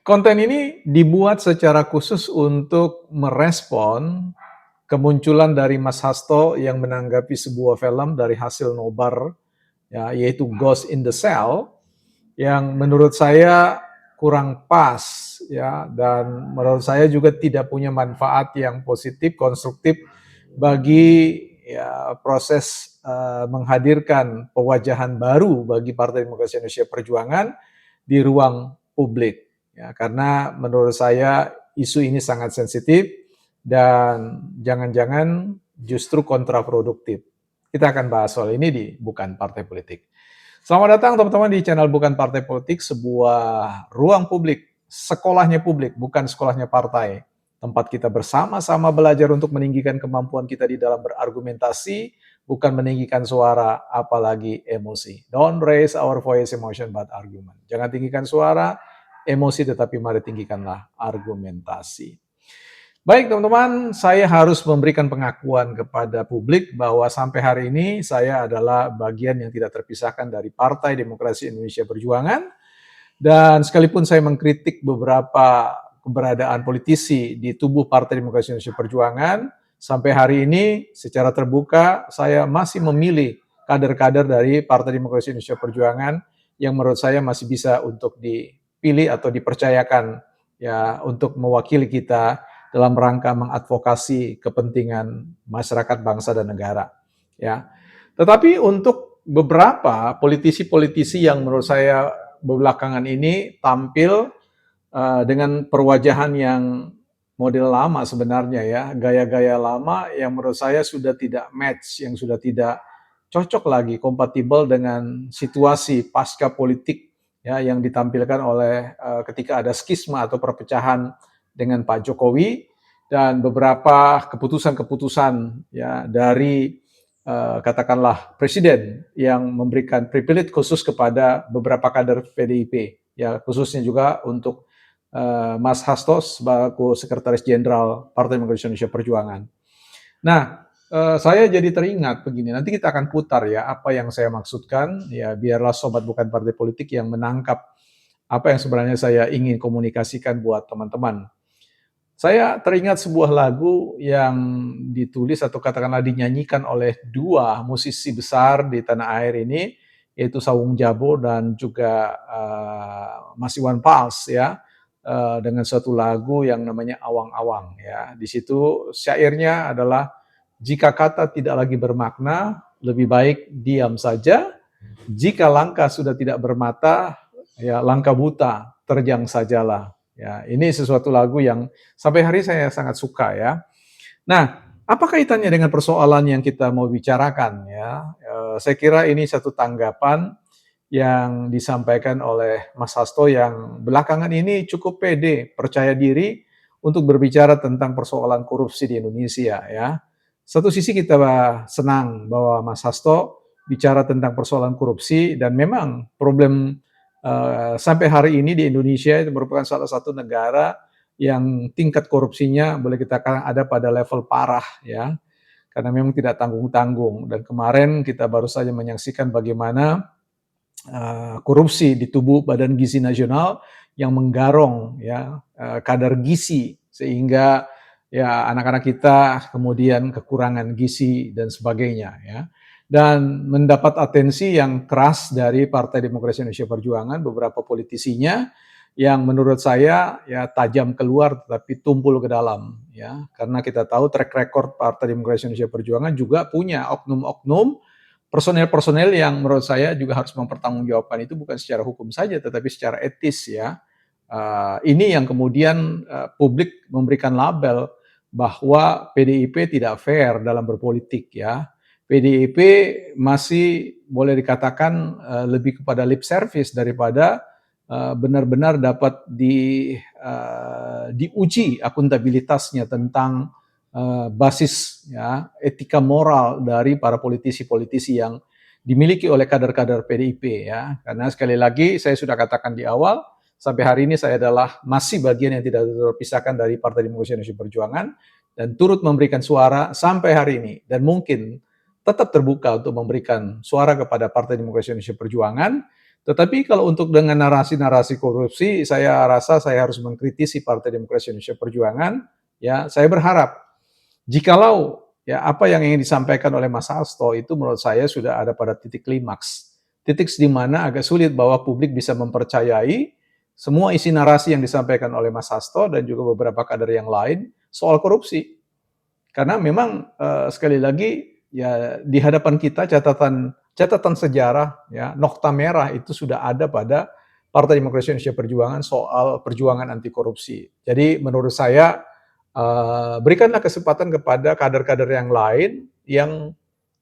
Konten ini dibuat secara khusus untuk merespon kemunculan dari Mas Hasto yang menanggapi sebuah film dari hasil nobar, ya, yaitu Ghost in the Shell, yang menurut saya kurang pas, ya, dan menurut saya juga tidak punya manfaat yang positif, konstruktif bagi ya proses menghadirkan pewajahan baru bagi Partai Demokrasi Indonesia Perjuangan di ruang publik. Ya, karena menurut saya isu ini sangat sensitif dan jangan-jangan justru kontraproduktif. Kita akan bahas soal ini di Bukan Partai Politik. Selamat datang teman-teman di channel Bukan Partai Politik, sebuah ruang publik, sekolahnya publik, bukan sekolahnya partai. Tempat kita bersama-sama belajar untuk meninggikan kemampuan kita di dalam berargumentasi, bukan meninggikan suara, apalagi emosi. Don't raise our voice, emotion, but argument. Jangan tinggikan suara, emosi, tetapi mari tinggikanlah argumentasi. Baik teman-teman, saya harus memberikan pengakuan kepada publik bahwa sampai hari ini saya adalah bagian yang tidak terpisahkan dari Partai Demokrasi Indonesia Perjuangan, dan sekalipun saya mengkritik beberapa keberadaan politisi di tubuh Partai Demokrasi Indonesia Perjuangan, sampai hari ini secara terbuka saya masih memilih kader-kader dari Partai Demokrasi Indonesia Perjuangan yang menurut saya masih bisa untuk dipilih atau dipercayakan ya untuk mewakili kita dalam rangka mengadvokasi kepentingan masyarakat, bangsa, dan negara. Ya, tetapi untuk beberapa politisi-politisi yang menurut saya belakangan ini tampil dengan perwajahan yang model lama sebenarnya ya, gaya-gaya lama yang menurut saya sudah tidak match, yang sudah tidak cocok lagi, kompatibel dengan situasi pasca politik ya yang ditampilkan oleh ketika ada skisma atau perpecahan dengan Pak Jokowi dan beberapa keputusan-keputusan ya dari katakanlah presiden yang memberikan privilege khusus kepada beberapa kader PDIP ya khususnya juga untuk Mas Hasto sebagai Sekretaris Jenderal Partai Demokrasi Indonesia Perjuangan. Nah, saya jadi teringat begini, nanti kita akan putar ya apa yang saya maksudkan, ya biarlah sobat bukan partai politik yang menangkap apa yang sebenarnya saya ingin komunikasikan buat teman-teman. Saya teringat sebuah lagu yang ditulis atau katakanlah dinyanyikan oleh dua musisi besar di tanah air ini, yaitu Sawung Jabo dan juga Mas Iwan Fals ya, dengan suatu lagu yang namanya Awang-Awang ya. Di situ syairnya adalah jika kata tidak lagi bermakna, lebih baik diam saja. Jika langkah sudah tidak bermata, ya langkah buta, terjang sajalah. Ya, ini sesuatu lagu yang sampai hari saya sangat suka ya. Nah, apa kaitannya dengan persoalan yang kita mau bicarakan ya? Saya kira ini satu tanggapan yang disampaikan oleh Mas Hasto yang belakangan ini cukup pede, percaya diri untuk berbicara tentang persoalan korupsi di Indonesia ya. Satu sisi kita senang bahwa Mas Hasto bicara tentang persoalan korupsi dan memang problem sampai hari ini di Indonesia itu merupakan salah satu negara yang tingkat korupsinya boleh kita katakan ada pada level parah ya, karena memang tidak tanggung-tanggung. Dan kemarin kita baru saja menyaksikan bagaimana korupsi di tubuh Badan Gizi Nasional yang menggarong ya kadar gizi sehingga ya anak-anak kita kemudian kekurangan gizi dan sebagainya ya. Dan mendapat atensi yang keras dari Partai Demokrasi Indonesia Perjuangan, beberapa politisinya yang menurut saya ya tajam keluar tetapi tumpul ke dalam ya. Karena kita tahu track record Partai Demokrasi Indonesia Perjuangan juga punya oknum-oknum personel-personel yang menurut saya juga harus mempertanggungjawabkan itu bukan secara hukum saja, tetapi secara etis ya. Ini yang kemudian publik memberikan label bahwa PDIP tidak fair dalam berpolitik ya. PDIP masih boleh dikatakan lebih kepada lip service daripada benar-benar dapat diuji akuntabilitasnya tentang basis ya etika moral dari para politisi-politisi yang dimiliki oleh kader-kader PDIP ya. Karena sekali lagi saya sudah katakan di awal, sampai hari ini saya adalah masih bagian yang tidak terpisahkan dari Partai Demokrasi Indonesia Perjuangan dan turut memberikan suara sampai hari ini dan mungkin tetap terbuka untuk memberikan suara kepada Partai Demokrasi Indonesia Perjuangan Tetapi kalau untuk dengan narasi-narasi korupsi, saya rasa saya harus mengkritisi Partai Demokrasi Indonesia Perjuangan. Ya, saya berharap jikalau ya apa yang ingin disampaikan oleh Mas Hasto itu menurut saya sudah ada pada titik klimaks, titik di mana agak sulit bahwa publik bisa mempercayai semua isi narasi yang disampaikan oleh Mas Hasto dan juga beberapa kader yang lain soal korupsi. Karena memang sekali lagi ya di hadapan kita catatan sejarah ya nokta merah itu sudah ada pada Partai Demokrasi Indonesia Perjuangan soal perjuangan anti korupsi. Jadi menurut saya berikanlah kesempatan kepada kader-kader yang lain yang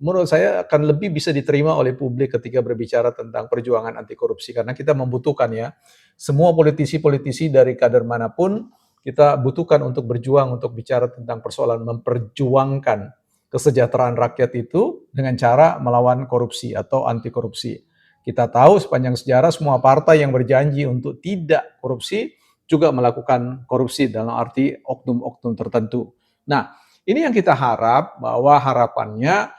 menurut saya akan lebih bisa diterima oleh publik ketika berbicara tentang perjuangan anti korupsi karena kita membutuhkan ya semua politisi-politisi dari kader manapun kita butuhkan untuk berjuang untuk bicara tentang persoalan memperjuangkan kesejahteraan rakyat itu dengan cara melawan korupsi atau anti korupsi. Kita tahu sepanjang sejarah semua partai yang berjanji untuk tidak korupsi juga melakukan korupsi dalam arti oknum-oknum tertentu. Nah, ini yang kita harap bahwa harapannya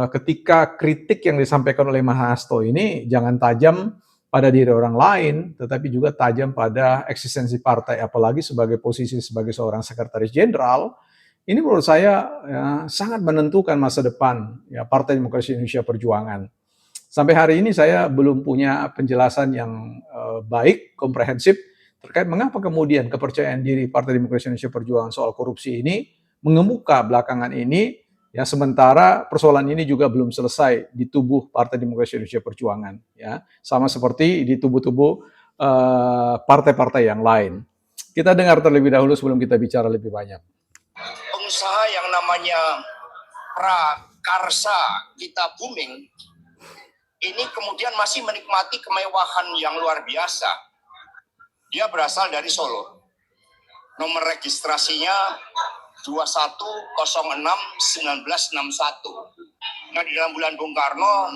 ketika kritik yang disampaikan oleh Mas Hasto ini jangan tajam pada diri orang lain, tetapi juga tajam pada eksistensi partai, apalagi sebagai posisi sebagai seorang sekretaris jenderal, ini menurut saya ya, sangat menentukan masa depan ya, Partai Demokrasi Indonesia Perjuangan. Sampai hari ini saya belum punya penjelasan yang baik, komprehensif, terkait mengapa kemudian kepercayaan diri Partai Demokrasi Indonesia Perjuangan soal korupsi ini mengemuka belakangan ini, ya sementara persoalan ini juga belum selesai di tubuh Partai Demokrasi Indonesia Perjuangan, ya sama seperti di tubuh-tubuh partai-partai yang lain. Kita dengar terlebih dahulu sebelum kita bicara lebih banyak. Pengusaha yang namanya prakarsa kita booming, ini kemudian masih menikmati kemewahan yang luar biasa. Dia berasal dari Solo. Nomor registrasinya 2106-1961. Nah, di dalam bulan Bung Karno,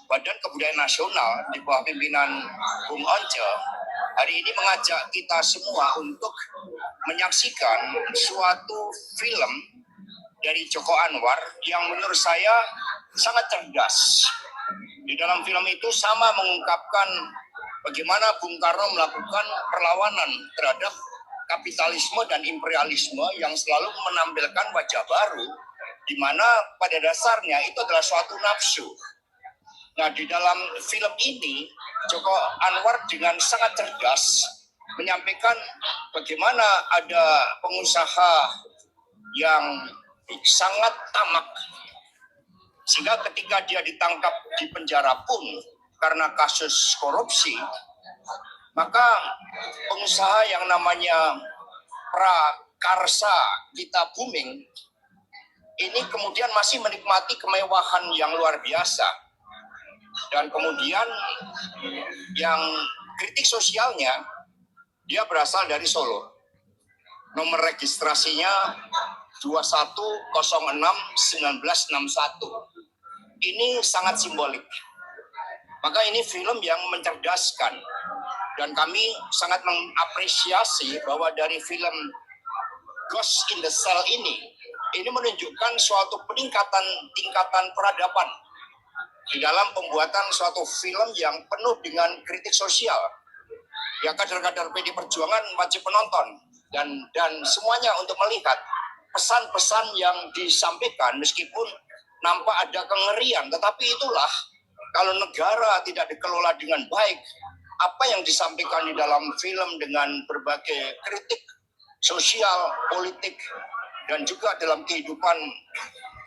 Badan Kebudayaan Nasional di bawah pimpinan Bung Once hari ini mengajak kita semua untuk menyaksikan suatu film dari Joko Anwar yang menurut saya sangat cerdas. Di dalam film itu sama mengungkapkan bagaimana Bung Karno melakukan perlawanan terhadap kapitalisme dan imperialisme yang selalu menampilkan wajah baru, di mana pada dasarnya itu adalah suatu nafsu. Nah, di dalam film ini, Joko Anwar dengan sangat cerdas menyampaikan bagaimana ada pengusaha yang sangat tamak, sehingga ketika dia ditangkap di penjara pun karena kasus korupsi, maka pengusaha yang namanya prakarsa kita booming ini kemudian masih menikmati kemewahan yang luar biasa. Dan kemudian yang kritik sosialnya, dia berasal dari Solo. Nomor registrasinya 2106-1961. Ini sangat simbolik. Maka ini film yang mencerdaskan. Dan kami sangat mengapresiasi bahwa dari film Ghost in the Shell ini menunjukkan suatu peningkatan tingkatan peradaban di dalam pembuatan suatu film yang penuh dengan kritik sosial. Ya, kader-kader PD Perjuangan wajib menonton dan semuanya untuk melihat pesan-pesan yang disampaikan, meskipun nampak ada kengerian, tetapi itulah kalau negara tidak dikelola dengan baik, apa yang disampaikan di dalam film dengan berbagai kritik sosial, politik, dan juga dalam kehidupan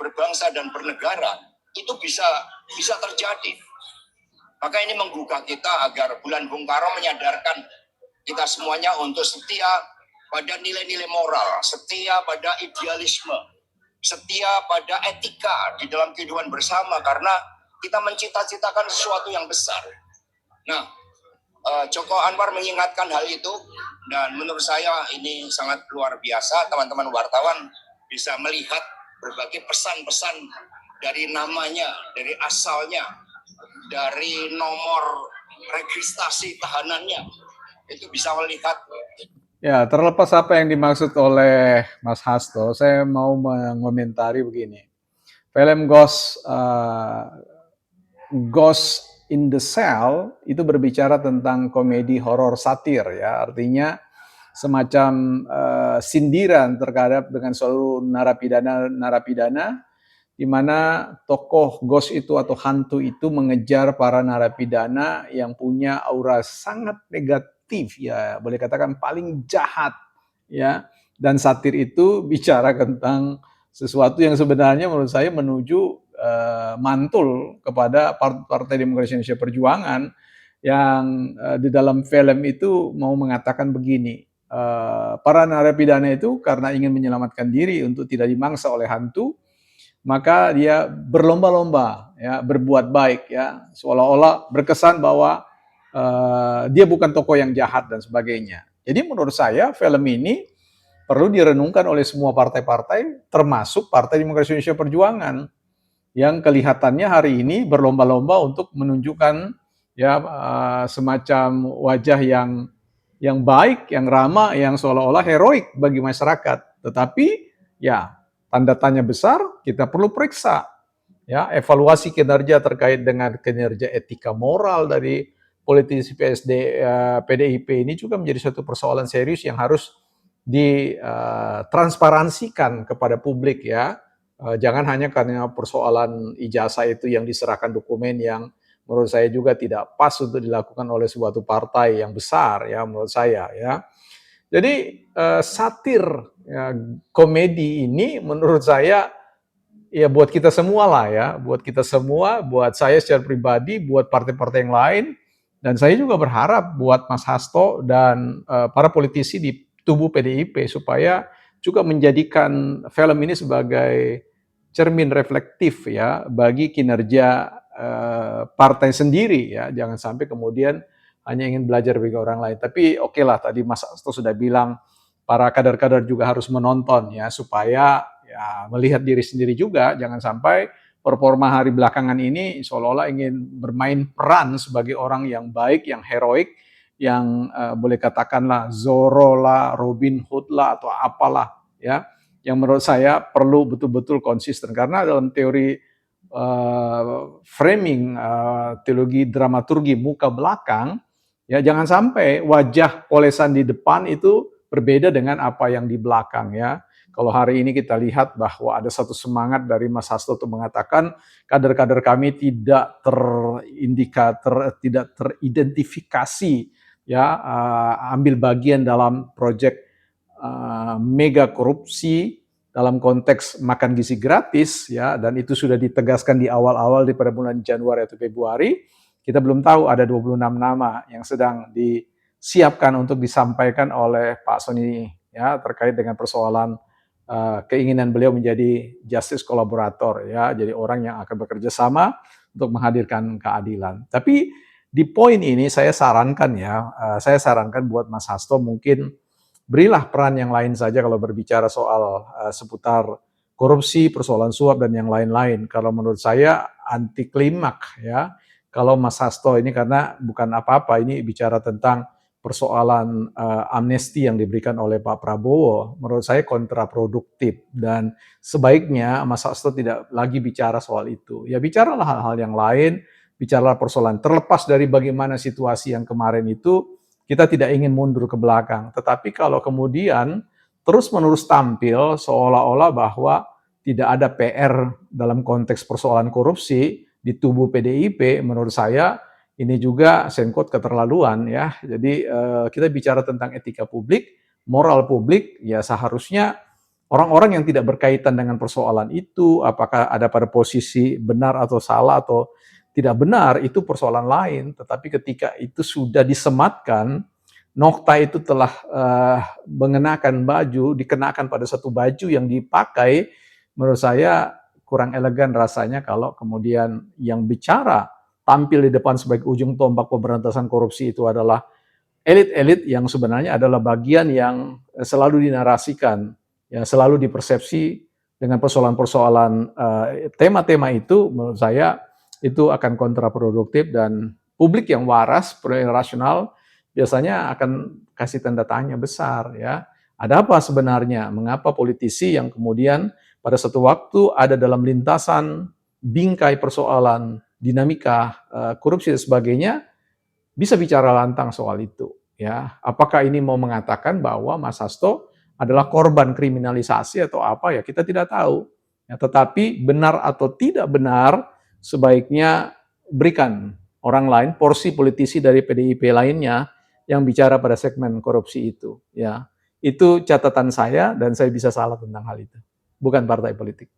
berbangsa dan bernegara, itu bisa terjadi. Maka ini menggugah kita agar bulan Bung Karno menyadarkan kita semuanya untuk setia pada nilai-nilai moral, setia pada idealisme, setia pada etika di dalam kehidupan bersama, karena kita mencita-citakan sesuatu yang besar. Nah, Joko Anwar mengingatkan hal itu, dan menurut saya ini sangat luar biasa. Teman-teman wartawan bisa melihat berbagai pesan-pesan dari namanya, dari asalnya, dari nomor registrasi tahanannya, itu bisa melihat. Ya, terlepas apa yang dimaksud oleh Mas Hasto, saya mau mengomentari begini. Film Ghost in the Cell itu berbicara tentang komedi horor satir ya, artinya semacam sindiran terhadap dengan seluruh narapidana di mana tokoh ghost itu atau hantu itu mengejar para narapidana yang punya aura sangat negatif ya, boleh katakan paling jahat ya. Dan satir itu bicara tentang sesuatu yang sebenarnya menurut saya menuju mantul kepada Partai Demokrasi Indonesia Perjuangan yang di dalam film itu mau mengatakan begini, para narapidana itu karena ingin menyelamatkan diri untuk tidak dimangsa oleh hantu, maka dia berlomba-lomba ya berbuat baik ya, seolah-olah berkesan bahwa dia bukan tokoh yang jahat dan sebagainya. Jadi menurut saya film ini perlu direnungkan oleh semua partai-partai termasuk Partai Demokrasi Indonesia Perjuangan yang kelihatannya hari ini berlomba-lomba untuk menunjukkan ya semacam wajah yang baik, yang ramah, yang seolah-olah heroik bagi masyarakat. Tetapi ya tanda tanya besar, kita perlu periksa ya evaluasi kinerja terkait dengan kinerja etika moral dari politisi PDIP ini juga menjadi suatu persoalan serius yang harus ditransparansikan kepada publik ya. Jangan hanya karena persoalan ijazah itu yang diserahkan dokumen yang menurut saya juga tidak pas untuk dilakukan oleh suatu partai yang besar ya menurut saya ya. Jadi satir ya, komedi ini menurut saya ya buat kita semua lah ya, buat kita semua, buat saya secara pribadi, buat partai-partai yang lain, dan saya juga berharap buat Mas Hasto dan para politisi di tubuh PDIP supaya juga menjadikan film ini sebagai cermin reflektif ya bagi kinerja partai sendiri ya, jangan sampai kemudian hanya ingin belajar bagi orang lain. Tapi oke lah tadi Mas Hasto sudah bilang para kader-kader juga harus menonton ya supaya ya melihat diri sendiri juga, jangan sampai performa hari belakangan ini seolah-olah ingin bermain peran sebagai orang yang baik, yang heroik, yang boleh katakanlah Zorro lah, Robin Hood lah atau apalah ya, yang menurut saya perlu betul-betul konsisten karena dalam teori framing teologi dramaturgi muka belakang ya jangan sampai wajah polesan di depan itu berbeda dengan apa yang di belakang ya. Kalau hari ini kita lihat bahwa ada satu semangat dari Mas Hasto untuk mengatakan kader-kader kami tidak tidak teridentifikasi ya ambil bagian dalam proyek mega korupsi dalam konteks makan gizi gratis ya, dan itu sudah ditegaskan di awal-awal pada bulan Januari atau Februari. Kita belum tahu ada 26 nama yang sedang disiapkan untuk disampaikan oleh Pak Soni ya terkait dengan persoalan keinginan beliau menjadi justice kolaborator ya, jadi orang yang akan bekerja sama untuk menghadirkan keadilan. Tapi di poin ini saya sarankan ya, saya sarankan buat Mas Hasto mungkin berilah peran yang lain saja kalau berbicara soal seputar korupsi, persoalan suap dan yang lain-lain. Kalau menurut saya anti klimak ya. Kalau Mas Hasto ini karena bukan apa-apa, ini bicara tentang persoalan amnesti yang diberikan oleh Pak Prabowo, menurut saya kontraproduktif dan sebaiknya Mas Hasto tidak lagi bicara soal itu. Ya bicaralah hal-hal yang lain, bicaralah persoalan terlepas dari bagaimana situasi yang kemarin itu, kita tidak ingin mundur ke belakang. Tetapi kalau kemudian terus-menerus tampil seolah-olah bahwa tidak ada PR dalam konteks persoalan korupsi di tubuh PDIP, menurut saya ini juga sengkot keterlaluan ya. Jadi kita bicara tentang etika publik, moral publik, ya seharusnya orang-orang yang tidak berkaitan dengan persoalan itu, apakah ada pada posisi benar atau salah atau tidak benar, itu persoalan lain. Tetapi ketika itu sudah disematkan, Nokta itu telah mengenakan baju, dikenakan pada satu baju yang dipakai, menurut saya kurang elegan rasanya kalau kemudian yang bicara tampil di depan sebagai ujung tombak pemberantasan korupsi itu adalah elit-elit yang sebenarnya adalah bagian yang selalu dinarasikan, ya selalu dipersepsi dengan persoalan-persoalan tema-tema itu, menurut saya itu akan kontraproduktif dan publik yang waras, yang rasional biasanya akan kasih tanda tanya besar ya. Ada apa sebenarnya? Mengapa politisi yang kemudian pada satu waktu ada dalam lintasan bingkai persoalan dinamika korupsi dan sebagainya, bisa bicara lantang soal itu. Ya, apakah ini mau mengatakan bahwa Mas Hasto adalah korban kriminalisasi atau apa ya kita tidak tahu. Ya, tetapi benar atau tidak benar sebaiknya berikan orang lain, porsi politisi dari PDIP lainnya yang bicara pada segmen korupsi itu. Ya, itu catatan saya dan saya bisa salah tentang hal itu. Bukan partai politik.